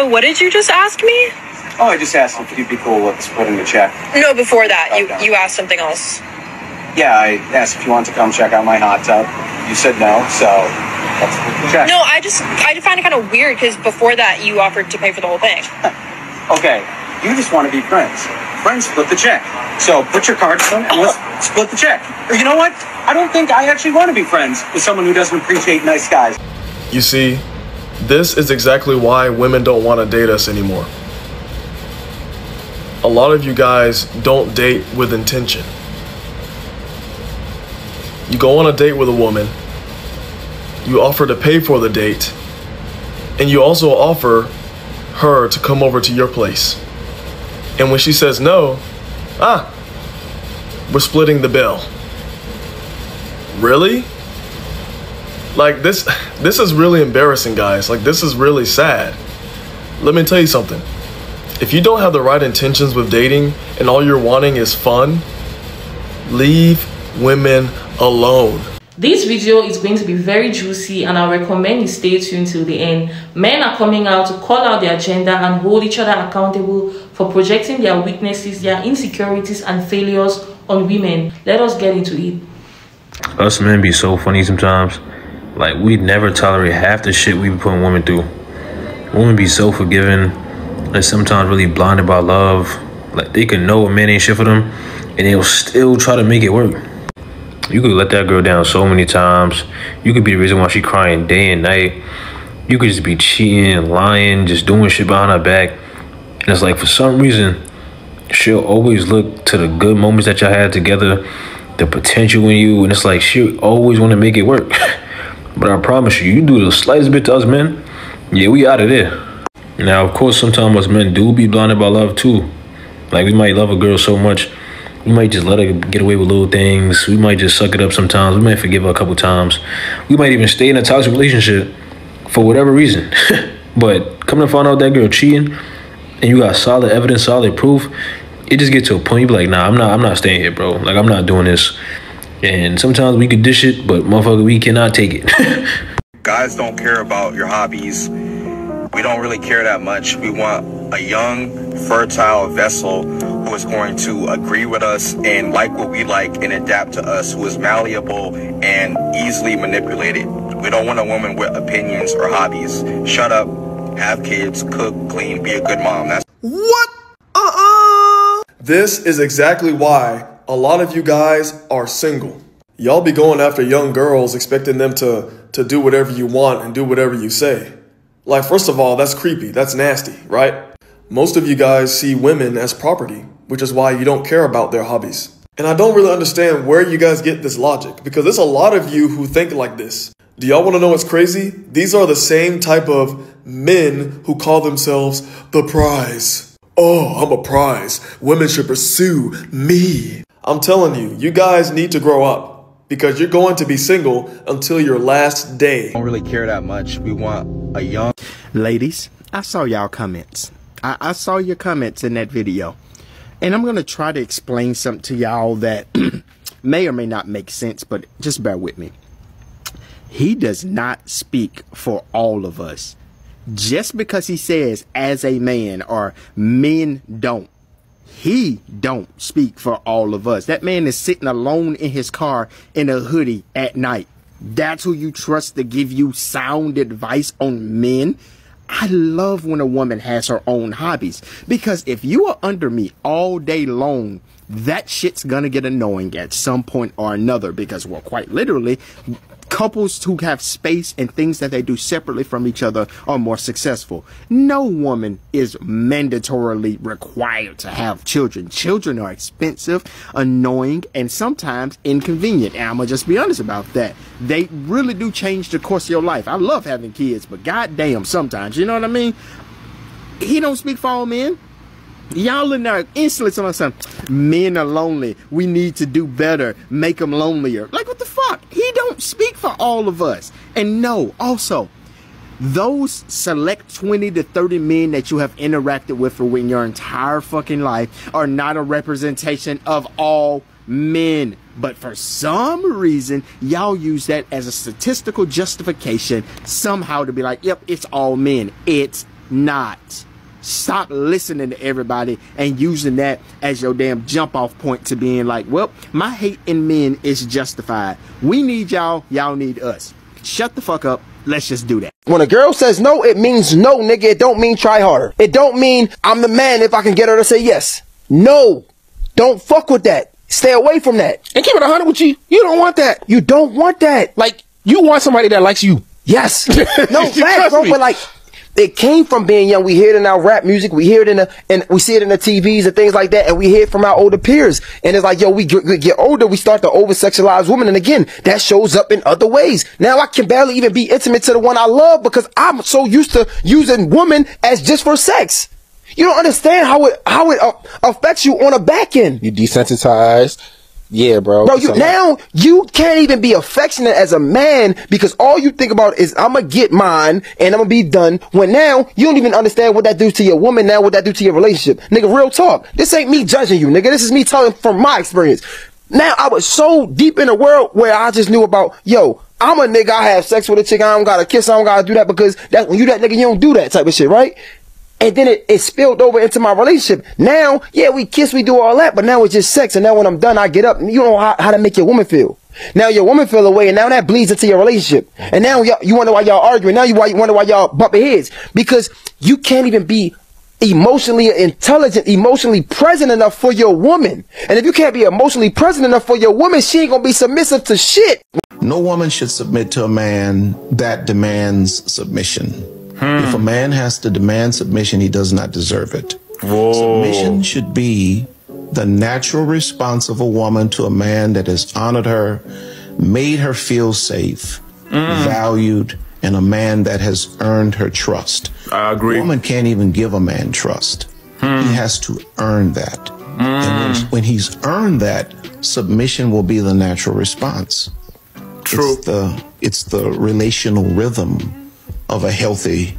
So what did you just ask me? Oh, I just asked if you'd be cool with splitting the check. No, before that, Okay. you asked something else. Yeah, I asked if you wanted to come check out my hot tub. You said no, so let's split the check. No, I find it kind of weird because before that, you offered to pay for the whole thing. Okay, you just want to be friends. Friends split the check. So put your cards in and let's split the check. Or you know what? I don't think I actually want to be friends with someone who doesn't appreciate nice guys. You see, this is exactly why women don't want to date us anymore. A lot of you guys don't date with intention. You go on a date with a woman, you offer to pay for the date, and you also offer her to come over to your place. And when she says no, we're splitting the bill. Really? Like this is really embarrassing, guys. Like, this is really sad. Let me tell you something. If you don't have the right intentions with dating and all you're wanting is fun, leave women alone. This video is going to be very juicy and I recommend you stay tuned till the end. Men are coming out to call out their gender and hold each other accountable for projecting their weaknesses, their insecurities and failures on women. Let us get into it. Us men be so funny sometimes. Like, we never tolerate half the shit we be putting women through. Women be so forgiving and sometimes really blinded by love. Like, they can know a man ain't shit for them and they'll still try to make it work. You could let that girl down so many times. You could be the reason why she crying day and night. You could just be cheating, lying, just doing shit behind her back. And it's like, for some reason, she'll always look to the good moments that y'all had together, the potential in you, and it's like she'll always want to make it work. But I promise you, you do the slightest bit to us men, yeah, we out of there. Now, of course, sometimes us men do be blinded by love too. Like, we might love a girl so much, we might just let her get away with little things. We might just suck it up sometimes. We might forgive her a couple times. We might even stay in a toxic relationship for whatever reason. But come to find out that girl cheating and you got solid evidence, solid proof, it just gets to a point you be like, nah, I'm not staying here, bro. Like, I'm not doing this. And sometimes we could dish it, but motherfucker, we cannot take it. Guys don't care about your hobbies. We don't really care that much. We want a young, fertile vessel who is going to agree with us and like what we like and adapt to us, who is malleable and easily manipulated. We don't want a woman with opinions or hobbies. Shut up, have kids, cook, clean, be a good mom. That's What? This is exactly why a lot of you guys are single. Y'all be going after young girls expecting them to do whatever you want and do whatever you say. Like, first of all, that's creepy. That's nasty, right? Most of you guys see women as property, which is why you don't care about their hobbies. And I don't really understand where you guys get this logic, because there's a lot of you who think like this. Do y'all want to know what's crazy? These are the same type of men who call themselves the prize. Oh, I'm a prize. Women should pursue me. I'm telling you, you guys need to grow up, because you're going to be single until your last day. don't really care that much. We want a young... Ladies, I saw y'all comments. I saw your comments in that video. And I'm going to try to explain something to y'all that may or may not make sense, but just bear with me. He does not speak for all of us. Just because he says as a man or men don't, he don't speak for all of us. That man is sitting alone in his car in a hoodie at night. That's who you trust to give you sound advice on men? I love when a woman has her own hobbies, because if you are under me all day long, that shit's gonna get annoying at some point or another, because, well, quite literally, couples who have space and things that they do separately from each other are more successful. No woman is mandatorily required to have children. Children are expensive, annoying, and sometimes inconvenient. And I'm gonna just be honest about that. They really do change the course of your life. I love having kids, but goddamn, sometimes, you know what I mean? He don't speak for all men. Y'all in there instantly telling something. Men are lonely. We need to do better. Make them lonelier. Like, what the fuck? He don't speak for all of us. And no, also, those select 20 to 30 men that you have interacted with for in your entire fucking life are not a representation of all men. But for some reason, y'all use that as a statistical justification somehow to be like, yep, it's all men. It's not. Stop listening to everybody and using that as your damn jump off point to being like, well, my hate in men is justified. We need y'all, y'all need us. Shut the fuck up. Let's just do that. When a girl says no, it means no, nigga. It don't mean try harder. It don't mean I'm the man if I can get her to say yes. No. Don't fuck with that. Stay away from that. And keep it 100 with you. You don't want that. You don't want that. Like, you want somebody that likes you. Yes. No, facts, bro. But like, it came from being young. We hear it in our rap music. We hear it and we see it in the TVs and things like that. And we hear it from our older peers. And it's like, yo, we get older. We start to over-sexualize women. And again, that shows up in other ways. Now I can barely even be intimate to the one I love because I'm so used to using women as just for sex. You don't understand how it affects you on a back end. You desensitized. Yeah, bro. Bro, now you can't even be affectionate as a man because all you think about is I'm going to get mine and I'm going to be done. When now you don't even understand what that do to your woman, now what that do to your relationship. Nigga, real talk. This ain't me judging you, nigga. This is me telling from my experience. Now I was so deep in the world where I just knew about, yo, I'm a nigga. I have sex with a chick. I don't got to kiss. I don't got to do that because that's when you that nigga, you don't do that type of shit, right? And then it spilled over into my relationship. Now, yeah, we kiss, we do all that, but now it's just sex. And now when I'm done, I get up. You know how to make your woman feel. Now your woman feel away, and now that bleeds into your relationship. And now you wonder why y'all arguing. Now you wonder why y'all bumping heads. Because you can't even be emotionally intelligent, emotionally present enough for your woman. And if you can't be emotionally present enough for your woman, she ain't gonna be submissive to shit. No woman should submit to a man that demands submission. If a man has to demand submission, he does not deserve it. Whoa. Submission should be the natural response of a woman to a man that has honored her, made her feel safe, valued, and a man that has earned her trust. I agree. A woman can't even give a man trust. He has to earn that. And when he's earned that, submission will be the natural response. True. It's the relational rhythm of a healthy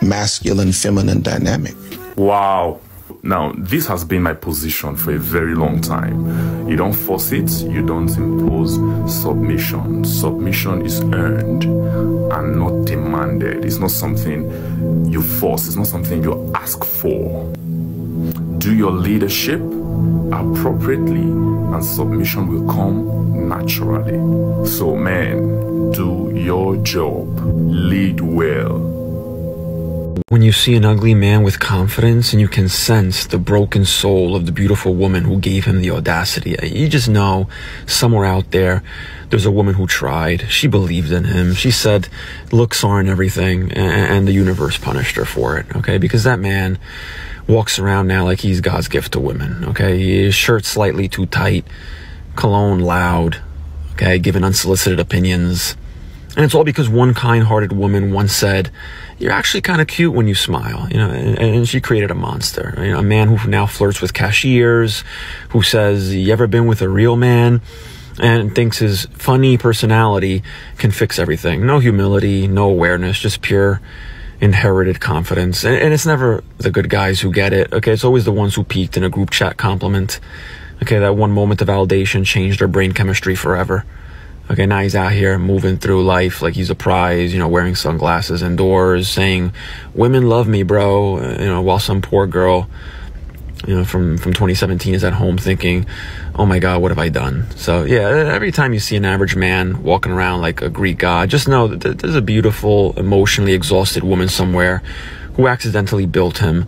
masculine feminine dynamic. Wow. Now, this has been my position for a very long time. You don't force it, you don't impose submission. Submission is earned and not demanded. It's not something you force, it's not something you ask for. Do your leadership appropriately and submission will come naturally. So man, do your job. Lead well. When you see an ugly man with confidence and you can sense the broken soul of the beautiful woman who gave him the audacity, you just know somewhere out there, there's a woman who tried. She believed in him. She said looks aren't everything, and the universe punished her for it, okay? Because that man walks around now like he's God's gift to women, okay? His shirt slightly too tight, cologne loud, okay? Giving unsolicited opinions. And it's all because one kind-hearted woman once said, you're actually kind of cute when you smile, you know, and she created a monster. You know, a man who now flirts with cashiers, who says, you ever been with a real man? And thinks his funny personality can fix everything. No humility, no awareness, just pure inherited confidence. And it's never the good guys who get it, okay? It's always the ones who peaked in a group chat compliment. Okay, that one moment of validation changed their brain chemistry forever. Okay, now he's out here moving through life like he's a prize, you know, wearing sunglasses indoors, saying, women love me, bro, you know, while some poor girl, you know, from 2017 is at home thinking, oh my God, what have I done? So yeah, every time you see an average man walking around like a Greek god, just know that there's a beautiful, emotionally exhausted woman somewhere who accidentally built him,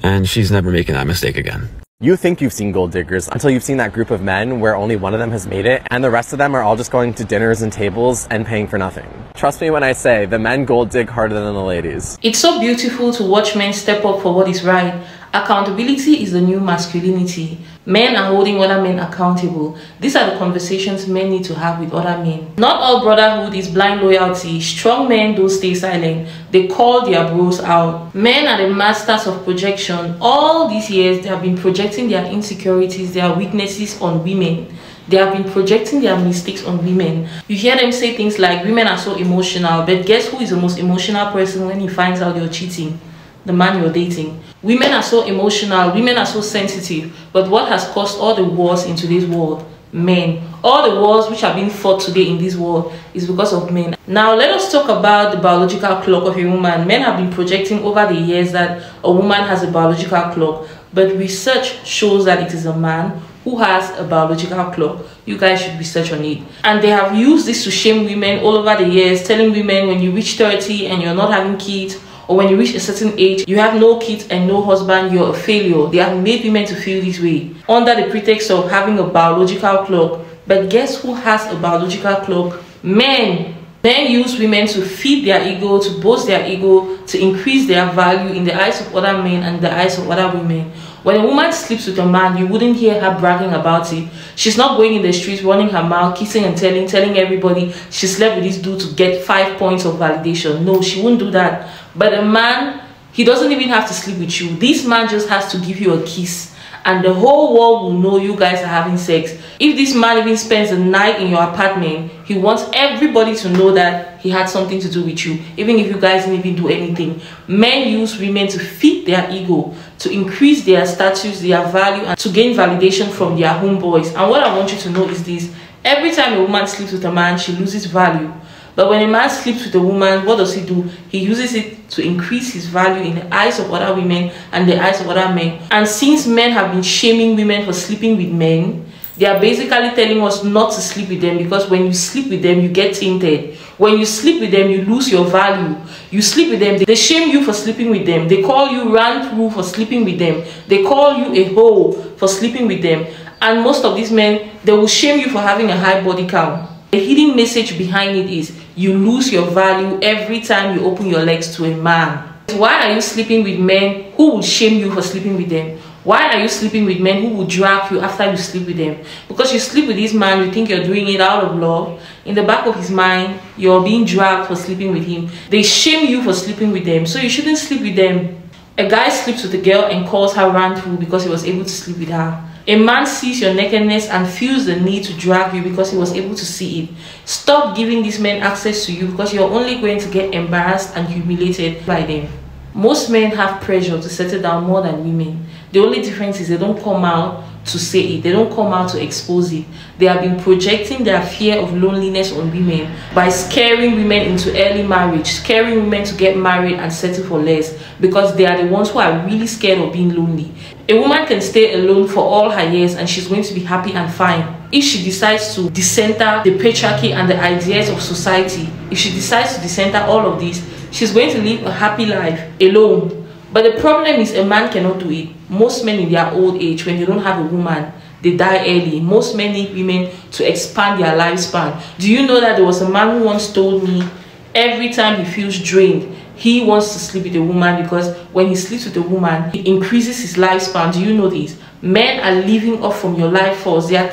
and she's never making that mistake again. You think you've seen gold diggers until you've seen that group of men where only one of them has made it and the rest of them are all just going to dinners and tables and paying for nothing. Trust me when I say the men gold dig harder than the ladies. It's so beautiful to watch men step up for what is right. Accountability is the new masculinity. Men are holding other men accountable. These are the conversations men need to have with other men. Not all brotherhood is blind loyalty. Strong men don't stay silent. They call their bros out. Men are the masters of projection. All these years, they have been projecting their insecurities, their weaknesses on women. They have been projecting their mistakes on women. You hear them say things like, women are so emotional, but guess who is the most emotional person when he finds out you're cheating? The man you're dating. Women are so emotional, women are so sensitive, but what has caused all the wars in today's world? Men. All the wars which are being fought today in this world is because of men. Now let us talk about the biological clock of a woman. Men have been projecting over the years that a woman has a biological clock, but research shows that it is a man who has a biological clock. You guys should research on it. And they have used this to shame women all over the years, telling women when you reach 30 and you're not having kids, or when you reach a certain age, you have no kids and no husband, you're a failure. They have made women to feel this way under the pretext of having a biological clock. But guess who has a biological clock? Men. Men use women to feed their ego, to boost their ego, to increase their value in the eyes of other men and the eyes of other women. When a woman sleeps with a man, you wouldn't hear her bragging about it. She's not going in the streets, running her mouth, kissing and telling everybody she slept with this dude to get 5 points of validation. No, she wouldn't do that. But a man, he doesn't even have to sleep with you. This man just has to give you a kiss, and the whole world will know you guys are having sex. If this man even spends the night in your apartment, he wants everybody to know that he had something to do with you, even if you guys didn't even do anything. Men use women to feed their ego, to increase their status, their value, and to gain validation from their homeboys. And what I want you to know is this: every time a woman sleeps with a man, she loses value. But when a man sleeps with a woman, what does he do? He uses it to increase his value in the eyes of other women and the eyes of other men. And since men have been shaming women for sleeping with men, they are basically telling us not to sleep with them, because when you sleep with them, you get tainted. When you sleep with them, you lose your value. You sleep with them, they shame you for sleeping with them. They call you ran through for sleeping with them. They call you a hoe for sleeping with them. And most of these men, they will shame you for having a high body count. The hidden message behind it is you lose your value every time you open your legs to a man. Why are you sleeping with men who will shame you for sleeping with them? Why are you sleeping with men who will drag you after you sleep with them? Because you sleep with this man, you think you're doing it out of love. In the back of his mind, you're being dragged for sleeping with him. They shame you for sleeping with them, so you shouldn't sleep with them. A guy sleeps with a girl and calls her ran through because he was able to sleep with her. A man sees your nakedness and feels the need to drag you because he was able to see it. Stop giving these men access to you, because you're only going to get embarrassed and humiliated by them. Most men have pressure to settle down more than women. The only difference is they don't come out to say it. They don't come out to expose it. They have been projecting their fear of loneliness on women by scaring women into early marriage, scaring women to get married and settle for less, because they are the ones who are really scared of being lonely. A woman can stay alone for all her years and she's going to be happy and fine. If she decides to decenter the patriarchy and the ideas of society, if she decides to decenter all of this, she's going to live a happy life alone. But the problem is a man cannot do it. Most men in their old age, when they don't have a woman, they die early. Most men need women to expand their lifespan. Do you know that there was a man who once told me every time he feels drained, he wants to sleep with a woman, because when he sleeps with a woman, it increases his lifespan. Do you know this? Men are living off from your life force. They are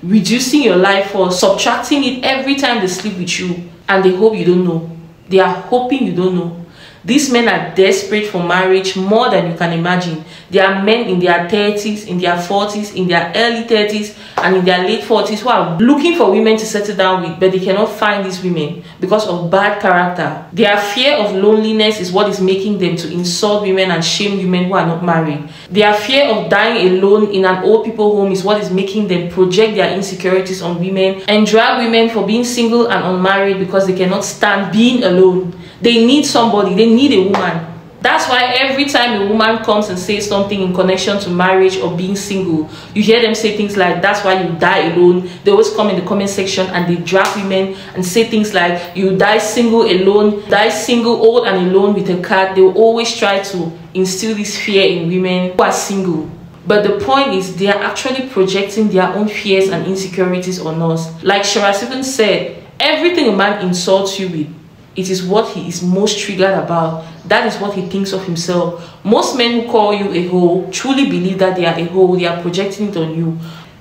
reducing your life force, subtracting it every time they sleep with you. And they hope you don't know. They are hoping you don't know. These men are desperate for marriage more than you can imagine. There are men in their 30s, in their 40s, in their early 30s, and in their late 40s who are looking for women to settle down with, but they cannot find these women because of bad character. Their fear of loneliness is what is making them to insult women and shame women who are not married. Their fear of dying alone in an old people home is what is making them project their insecurities on women and drag women for being single and unmarried because they cannot stand being alone. They need somebody. They need a woman. That's why every time a woman comes and says something in connection to marriage or being single, you hear them say things like, that's why you die alone. They always come in the comment section and they drag women and say things like, you die single alone, die single, old and alone with a cat. They will always try to instill this fear in women who are single. But the point is, they are actually projecting their own fears and insecurities on us. Like Shiraz even said, everything a man insults you with, it is what he is most triggered about. That is what he thinks of himself. Most men who call you a hoe truly believe that they are a hoe. They are projecting it on you.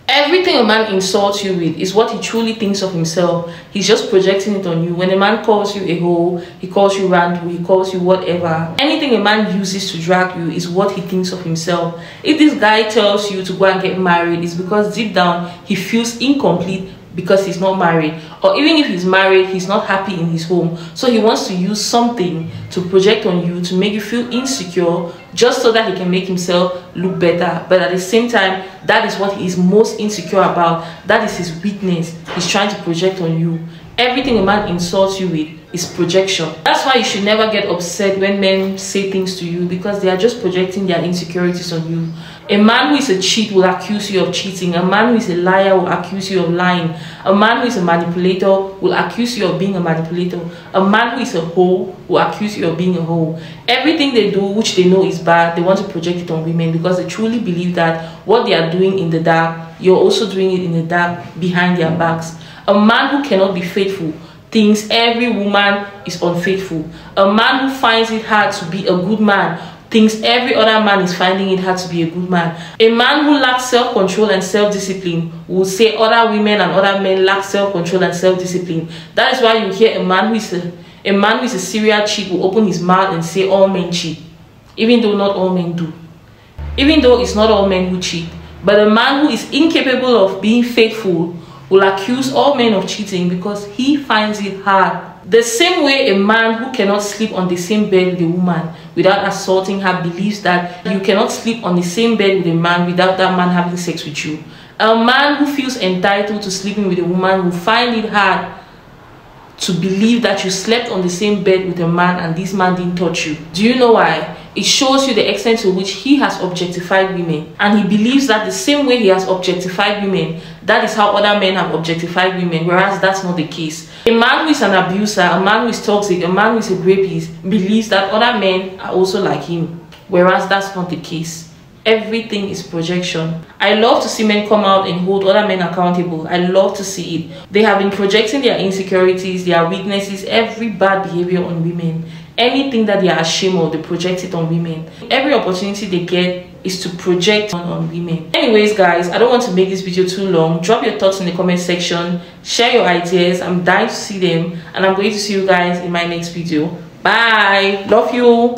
Everything a man insults you with is what he truly thinks of himself. He's just projecting it on you. When a man calls you a hoe, he calls you randu, he calls you whatever. Anything a man uses to drag you is what he thinks of himself. If this guy tells you to go and get married, it's because deep down he feels incomplete because he's not married, or even if he's married, he's not happy in his home, so he wants to use something to project on you to make you feel insecure, just so that he can make himself look better. But at the same time, that is what he is most insecure about. That is his weakness. He's trying to project on you. Everything a man insults you with is projection. That's why you should never get upset when men say things to you, because they are just projecting their insecurities on you. A man who is a cheat will accuse you of cheating. A man who is a liar will accuse you of lying. A man who is a manipulator will accuse you of being a manipulator. A man who is a hoe will accuse you of being a hoe. Everything they do, which they know is bad, they want to project it on women, because they truly believe that what they are doing in the dark, you're also doing it in the dark behind their backs. A man who cannot be faithful thinks every woman is unfaithful. A man who finds it hard to be a good man thinks every other man is finding it hard to be a good man. A man who lacks self-control and self-discipline will say other women and other men lack self-control and self-discipline. That is why you hear a man who is a serial cheat will open his mouth and say all men cheat, even though not all men do. Even though it's not all men who cheat. But a man who is incapable of being faithful will accuse all men of cheating because he finds it hard. The same way a man who cannot sleep on the same bed with a woman without assaulting her believes that you cannot sleep on the same bed with a man without that man having sex with you. A man who feels entitled to sleeping with a woman will find it hard to believe that you slept on the same bed with a man and this man didn't touch you. Do you know why? It shows you the extent to which he has objectified women, and he believes that the same way he has objectified women, that is how other men have objectified women, whereas that's not the case. A man who is an abuser, a man who is toxic, a man who is a rapist believes that other men are also like him, whereas that's not the case. Everything is projection. I love to see men come out and hold other men accountable. I love to see it. They have been projecting their insecurities, their weaknesses, every bad behavior on women. Anything that they are ashamed of, they project it on women. Every opportunity they get is to project on women. Anyways guys, I don't want to make this video too long. Drop your thoughts in the comment section. Share your ideas. I'm dying to see them. And I'm going to see you guys in my next video. Bye. Love you.